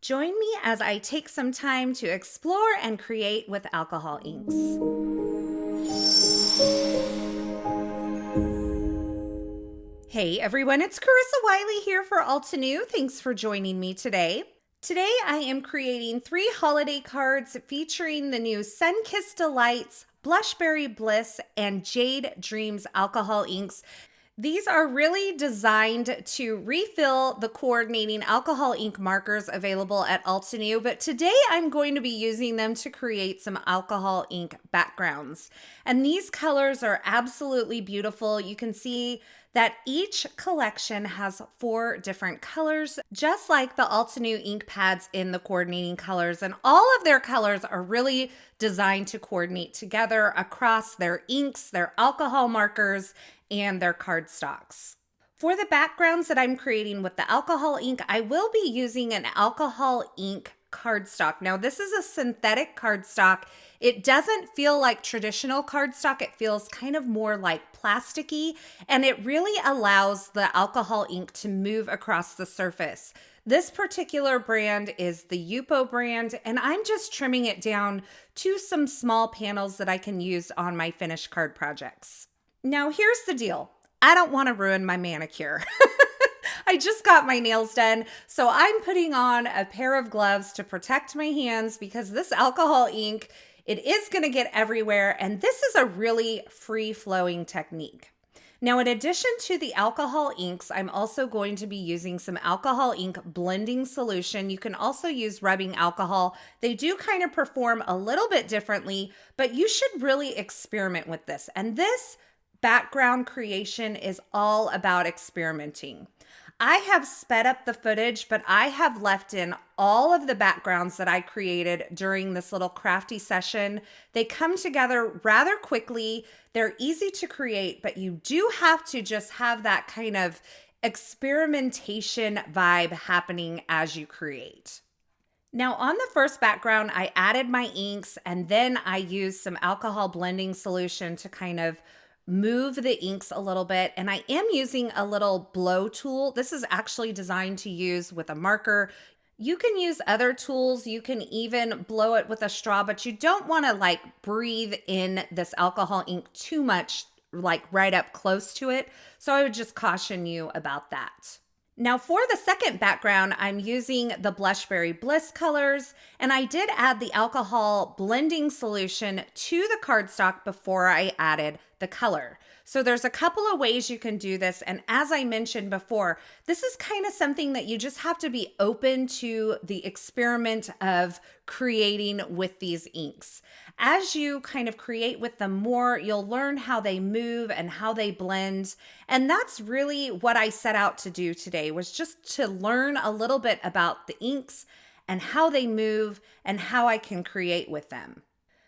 Join me as I take some time to explore and create with alcohol inks. Hey everyone, it's Carissa Wiley here for Alta New. Thanks for joining me today. Today I am creating 3 holiday cards featuring the new Sun-Kissed Delights, Blushberry Bliss, and Jade Dreams alcohol inks. These are really designed to refill the coordinating alcohol ink markers available at Alta New, but today I'm going to be using them to create some alcohol ink backgrounds. And these colors are absolutely beautiful. You can see that each collection has 4 different colors, just like the Alta New ink pads in the coordinating colors. And all of their colors are really designed to coordinate together across their inks, their alcohol markers, and their cardstocks. For the backgrounds that I'm creating with the alcohol ink, I will be using an alcohol ink cardstock. Now, this is a synthetic cardstock. It doesn't feel like traditional cardstock. It feels kind of more like plasticky, and it really allows the alcohol ink to move across the surface. This particular brand is the Yupo brand, and I'm just trimming it down to some small panels that I can use on my finished card projects. Now, here's the deal. I don't want to ruin my manicure. I just got my nails done, so I'm putting on a pair of gloves to protect my hands because this alcohol ink, it is going to get everywhere, and this is a really free-flowing technique. Now, in addition to the alcohol inks, I'm also going to be using some alcohol ink blending solution. You can also use rubbing alcohol. They do kind of perform a little bit differently, but you should really experiment with this. And this background creation is all about experimenting. I have sped up the footage, but I have left in all of the backgrounds that I created during this little crafty session. They come together rather quickly. They're easy to create, but you do have to just have that kind of experimentation vibe happening as you create. Now, on the first background, I added my inks, and then I used some alcohol blending solution to kind of move the inks a little bit, and I am using a little blow tool. This is actually designed to use with a marker. You can use other tools. You can even blow it with a straw, but you don't want to like breathe in this alcohol ink too much, like right up close to it. So I would just caution you about that. Now for the second background, I'm using the Blushberry Bliss colors, and I did add the alcohol blending solution to the cardstock before I added the color. So there's a couple of ways you can do this, and as I mentioned before, this is kind of something that you just have to be open to the experiment of creating with these inks. As you kind of create with them more, you'll learn how they move and how they blend. And that's really what I set out to do today, was just to learn a little bit about the inks and how they move and how I can create with them.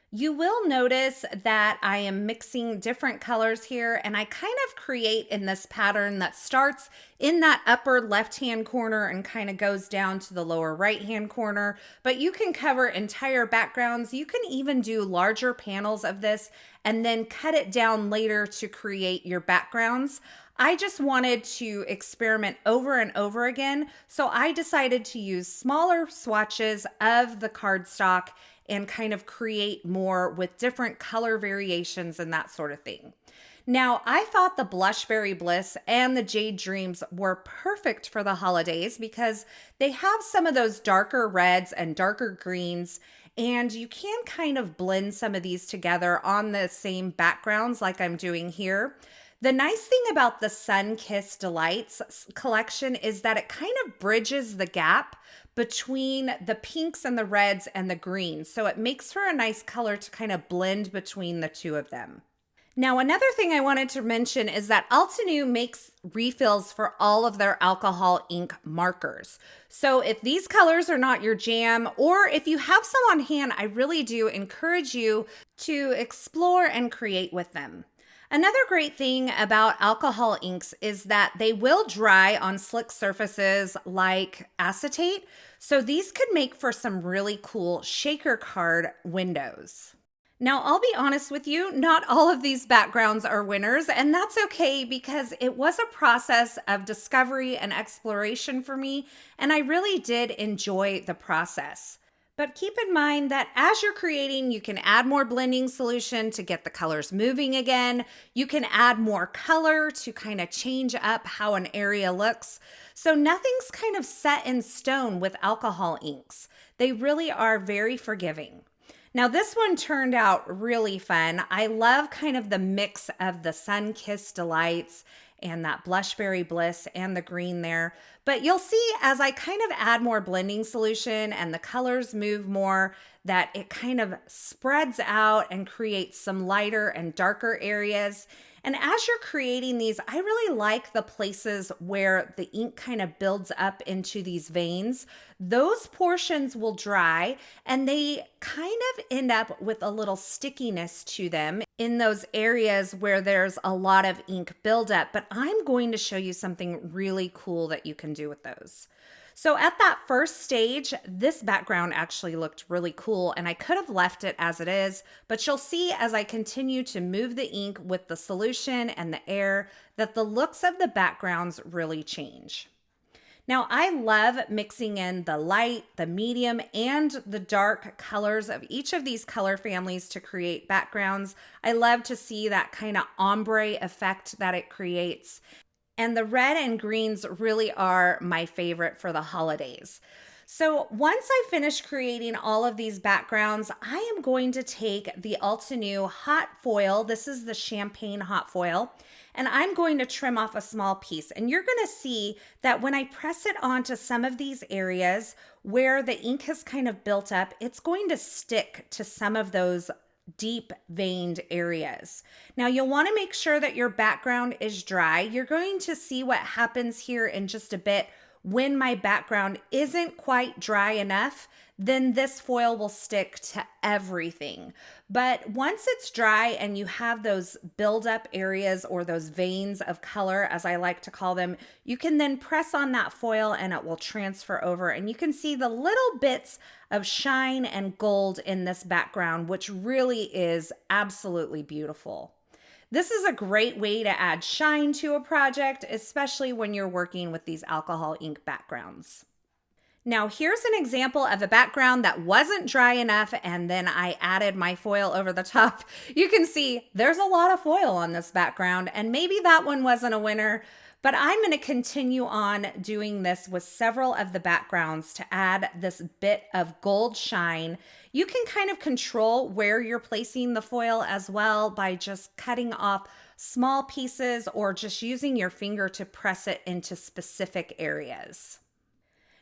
You will notice that I am mixing different colors here, and I kind of create in this pattern that starts in that upper left-hand corner and kind of goes down to the lower right-hand corner, but you can cover entire backgrounds. You can even do larger panels of this and then cut it down later to create your backgrounds. I just wanted to experiment over and over again, so I decided to use smaller swatches of the cardstock and kind of create more with different color variations and that sort of thing. Now, I thought the Blushberry Bliss and the Jade Dreams were perfect for the holidays because they have some of those darker reds and darker greens, and you can kind of blend some of these together on the same backgrounds like I'm doing here. The nice thing about the Sun-Kissed Delights collection is that it kind of bridges the gap between the pinks and the reds and the greens. So it makes for a nice color to kind of blend between the two of them. Now, another thing I wanted to mention is that Alta New makes refills for all of their alcohol ink markers. So if these colors are not your jam, or if you have some on hand, I really do encourage you to explore and create with them. Another great thing about alcohol inks is that they will dry on slick surfaces like acetate. So these could make for some really cool shaker card windows. Now, I'll be honest with you, not all of these backgrounds are winners, and that's okay because it was a process of discovery and exploration for me, and I really did enjoy the process. But keep in mind that as you're creating, you can add more blending solution to get the colors moving again. You can add more color to kind of change up how an area looks. So nothing's kind of set in stone with alcohol inks. They really are very forgiving. Now, this one turned out really fun. I love kind of the mix of the Sun-Kissed Delights and that Blushberry Bliss and the green there. But you'll see as I kind of add more blending solution and the colors move more, that it kind of spreads out and creates some lighter and darker areas. And as you're creating these, I really like the places where the ink kind of builds up into these veins. Those portions will dry and they kind of end up with a little stickiness to them in those areas where there's a lot of ink buildup. But I'm going to show you something really cool that you can do with those. So at that first stage, this background actually looked really cool and I could have left it as it is, but you'll see as I continue to move the ink with the solution and the air that the looks of the backgrounds really change. Now, I love mixing in the light, the medium, and the dark colors of each of these color families to create backgrounds. I love to see that kind of ombre effect that it creates. And the red and greens really are my favorite for the holidays. So once I finish creating all of these backgrounds, I am going to take the Altenew hot foil. This is the champagne hot foil. And I'm going to trim off a small piece. And you're going to see that when I press it onto some of these areas where the ink has kind of built up, it's going to stick to some of those deep veined areas. Now you'll want to make sure that your background is dry. You're going to see what happens here in just a bit. When my background isn't quite dry enough, then this foil will stick to everything. But once it's dry and you have those buildup areas or those veins of color, as I like to call them, you can then press on that foil and it will transfer over. And you can see the little bits of shine and gold in this background, which really is absolutely beautiful. This is a great way to add shine to a project, especially when you're working with these alcohol ink backgrounds. Now here's an example of a background that wasn't dry enough and then I added my foil over the top. You can see there's a lot of foil on this background and maybe that one wasn't a winner, but I'm going to continue on doing this with several of the backgrounds to add this bit of gold shine. You can kind of control where you're placing the foil as well by just cutting off small pieces or just using your finger to press it into specific areas.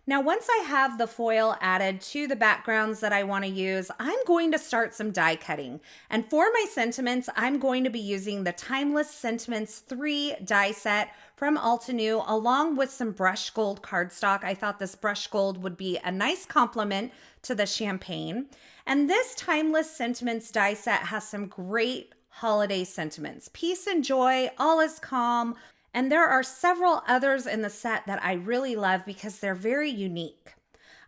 Now, once I have the foil added to the backgrounds that I want to use, I'm going to start some die cutting. And for my sentiments, I'm going to be using the Timeless Sentiments 3 die set from Altenew, along with some brushed gold cardstock. I thought this brushed gold would be a nice complement to the champagne. And this Timeless Sentiments die set has some great holiday sentiments. Peace and joy, all is calm. And there are several others in the set that I really love because they're very unique.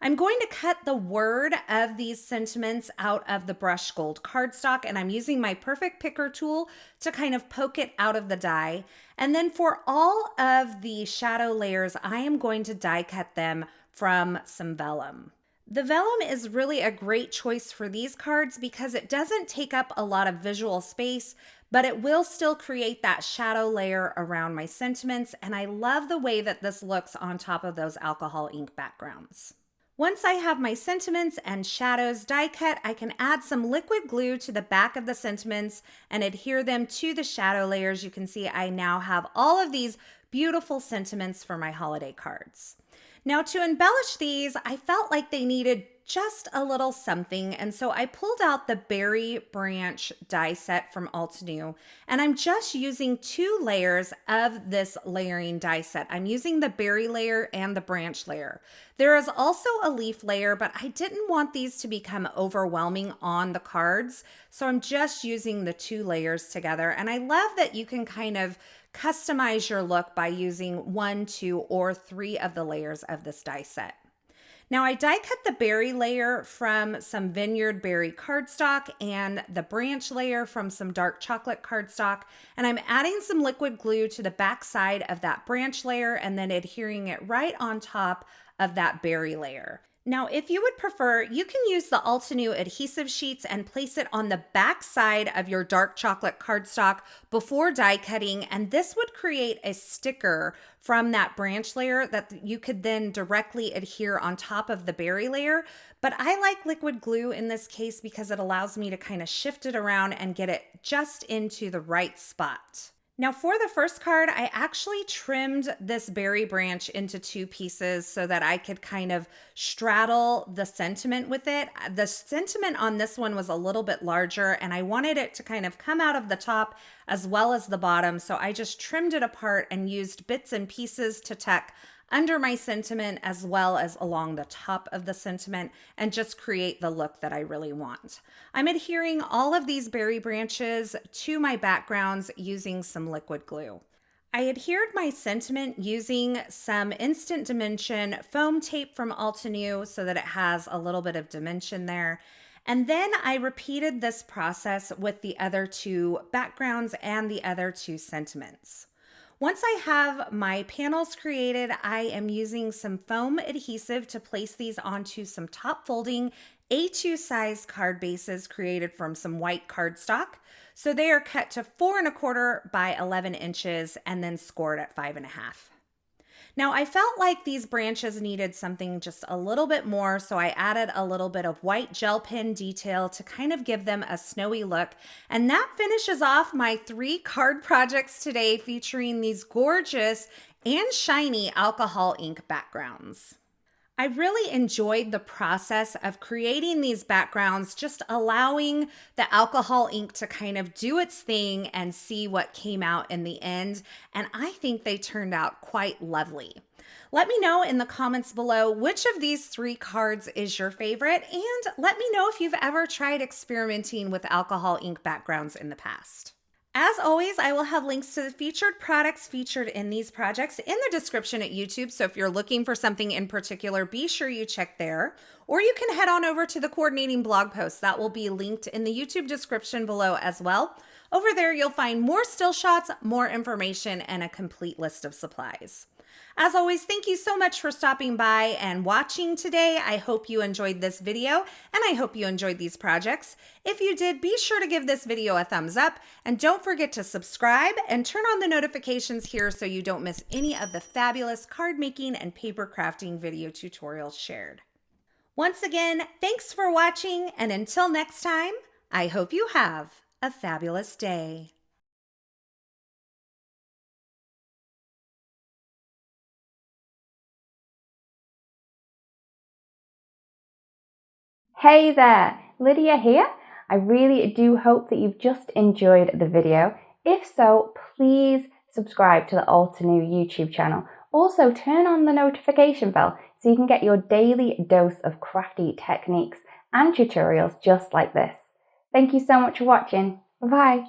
I'm going to cut the word of these sentiments out of the brushed gold cardstock, and I'm using my Perfect Picker tool to kind of poke it out of the die. And then for all of the shadow layers, I am going to die cut them from some vellum. The vellum is really a great choice for these cards because it doesn't take up a lot of visual space, but it will still create that shadow layer around my sentiments, and I love the way that this looks on top of those alcohol ink backgrounds. Once I have my sentiments and shadows die cut, I can add some liquid glue to the back of the sentiments and adhere them to the shadow layers. You can see I now have all of these beautiful sentiments for my holiday cards. Now to embellish these, I felt like they needed just a little something, and so I pulled out the Berry Branch die set from Altenew, and I'm just using 2 layers of this layering die set. I'm using the berry layer and the branch layer. There is also a leaf layer, but I didn't want these to become overwhelming on the cards, so I'm just using the 2 layers together, and I love that you can kind of customize your look by using 1, 2, or 3 of the layers of this die set. Now I die cut the berry layer from some Vineyard berry cardstock and the branch layer from some dark chocolate cardstock, and I'm adding some liquid glue to the back side of that branch layer and then adhering it right on top of that berry layer. Now, if you would prefer, you can use the Altenew adhesive sheets and place it on the back side of your dark chocolate cardstock before die cutting, and this would create a sticker from that branch layer that you could then directly adhere on top of the berry layer. But I like liquid glue in this case because it allows me to kind of shift it around and get it just into the right spot. Now for the first card, I actually trimmed this berry branch into 2 pieces so that I could kind of straddle the sentiment with it. The sentiment on this one was a little bit larger and I wanted it to kind of come out of the top as well as the bottom. So I just trimmed it apart and used bits and pieces to tuck under my sentiment as well as along the top of the sentiment and just create the look that I really want. I'm adhering all of these berry branches to my backgrounds using some liquid glue. I adhered my sentiment using some Instant Dimension foam tape from Altenew so that it has a little bit of dimension there. And then I repeated this process with the other 2 backgrounds and the other 2 sentiments. Once I have my panels created, I am using some foam adhesive to place these onto some top folding A2 size card bases created from some white cardstock. So they are cut to 4¼ by 11 inches and then scored at 5½. Now I felt like these branches needed something just a little bit more, so I added a little bit of white gel pen detail to kind of give them a snowy look. And that finishes off my 3 card projects today featuring these gorgeous and shiny alcohol ink backgrounds. I really enjoyed the process of creating these backgrounds, just allowing the alcohol ink to kind of do its thing and see what came out in the end. And I think they turned out quite lovely. Let me know in the comments below which of these 3 cards is your favorite, and let me know if you've ever tried experimenting with alcohol ink backgrounds in the past. As always, I will have links to the featured products featured in these projects in the description at YouTube, so if you're looking for something in particular, be sure you check there. Or you can head on over to the coordinating blog post. That will be linked in the YouTube description below as well. Over there, you'll find more still shots, more information, and a complete list of supplies. As always, thank you so much for stopping by and watching today. I hope you enjoyed this video and I hope you enjoyed these projects. If you did, be sure to give this video a thumbs up and don't forget to subscribe and turn on the notifications here so you don't miss any of the fabulous card making and paper crafting video tutorials shared. Once again, thanks for watching, and until next time, I hope you have a fabulous day. Hey there, Lydia here. I really do hope that you've just enjoyed the video. If so, please subscribe to the Altenew YouTube channel. Also, turn on the notification bell so you can get your daily dose of crafty techniques and tutorials just like this. Thank you so much for watching. Bye-bye.